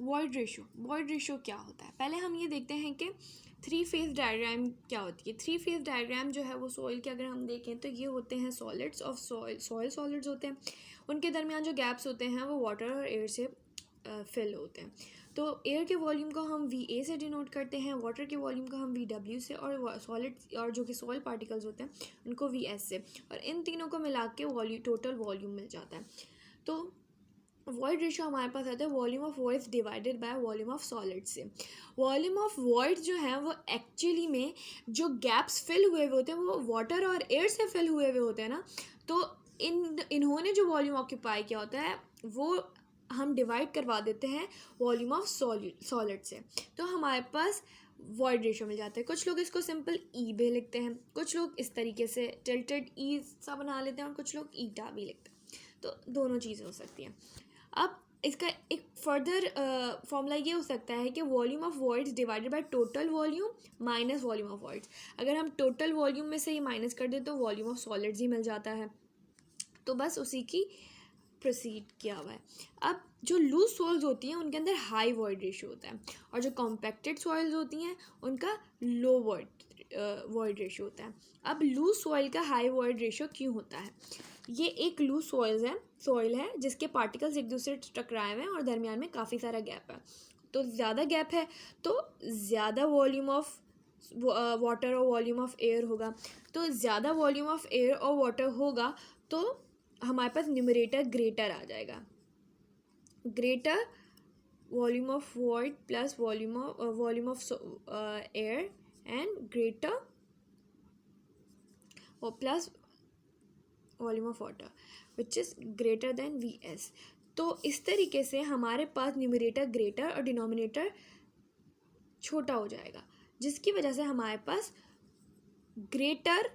Void ratio क्या होता है? पहले हम ये देखते हैं कि 3 फेज डायग्राम क्या होती है। 3 फेज डायग्राम जो है वो सॉइल के अगर हम देखें तो ये होते हैं सॉलिड्स ऑफ सॉइल सॉलिड्स होते हैं। उनके दरमियान जो गैप्स होते हैं वो वाटर और एयर से फिल होते हैं। तो एयर के वॉल्यूम को हम VA से डिनोट करते हैं, वाटर के वॉल्यूम को हम VW से, और सॉलिड और जो कि सॉइल पार्टिकल्स होते हैं उनको VS से, और इन तीनों को मिला के टोटल वॉल्यूम मिल जाता है। तो वॉइड रेशो हमारे पास आता है volume of voids divided by volume of solid से। वॉल्यूम ऑफ वॉइड्स जो है वो एक्चुअली में जो गैप्स फिल हुए हुए होते हैं वो वाटर और एयर से फिल हुए हुए होते हैं ना, तो इन्होंने जो वॉल्यूम ऑक्यूपाई किया होता है वो हम डिवाइड करवा देते हैं वॉल्यूम ऑफ सॉलिड से, तो हमारे पास वॉइड रेशो मिल जाता है। कुछ लोग इसको सिंपल ई भी लिखते हैं, कुछ लोग इस तरीके से टिल्टेड ई सा बना लेते हैं, और कुछ लोग ईटा भी लिखते हैं, तो दोनों चीज़ें हो सकती हैं। अब इसका एक फर्दर फॉर्मूला ये हो सकता है कि volume of voids divided by total volume minus volume of voids. अगर हम टोटल वॉल्यूम में से ये माइनस कर दें तो वॉल्यूम ऑफ सॉलिड्स ही मिल जाता है। तो बस उसी की प्रोसीड किया हुआ है। अब जो लूज सॉइल्स होती हैं उनके अंदर हाई वॉइड रेशियो होता है, और जो कॉम्पैक्टेड सॉइल्स होती हैं उनका लो वॉइड रेशियो होता है। अब लूज सॉइल का हाई वॉइड रेशियो क्यों होता है? ये एक लूज सॉइल है जिसके पार्टिकल्स एक दूसरे से टकराए हुए हैं और दरमियान में काफ़ी सारा गैप है। तो ज़्यादा गैप है तो ज़्यादा वॉल्यूम ऑफ वाटर और वॉल्यूम ऑफ एयर होगा। तो ज़्यादा वॉल्यूम ऑफ एयर और वाटर होगा तो हमारे पास न्यूमरेटर ग्रेटर आ जाएगा। Greater volume of void plus volume of air and greater और plus volume of water which is greater than VS। तो इस तरीके से हमारे पास न्यूमरेटर ग्रेटर और डिनोमिनेटर छोटा हो जाएगा, जिसकी वजह से हमारे पास ग्रेटर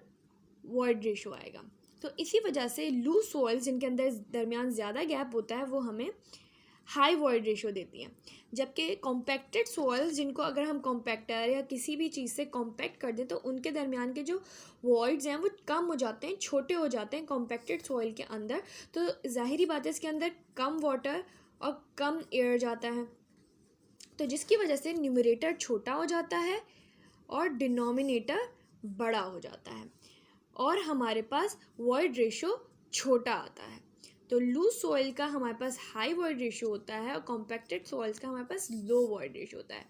वॉइड रेशो आएगा। तो इसी वजह से लूज सॉइल्स जिनके अंदर दरमियान ज़्यादा गैप होता है वो हमें हाई वॉइड रेशो देती हैं, जबकि कॉम्पैक्टेड सॉइल्स जिनको अगर हम कॉम्पैक्टर या किसी भी चीज़ से कॉम्पैक्ट कर दें तो उनके दरमियान के जो वॉइड्स हैं वो कम हो जाते हैं, छोटे हो जाते हैं कॉम्पैक्टेड सॉइल के अंदर। तो ज़ाहिरी बात है इसके अंदर कम वाटर और कम एयर जाता है, तो जिसकी वजह से न्यूमरेटर छोटा हो जाता है और डिनोमिनेटर बड़ा हो जाता है, और हमारे पास वॉइड रेशो छोटा आता है। तो लूज सॉइल का हमारे पास हाई वॉइड रेशो होता है और कॉम्पैक्टेड सॉइल्स का हमारे पास लो वॉइड रेशो होता है।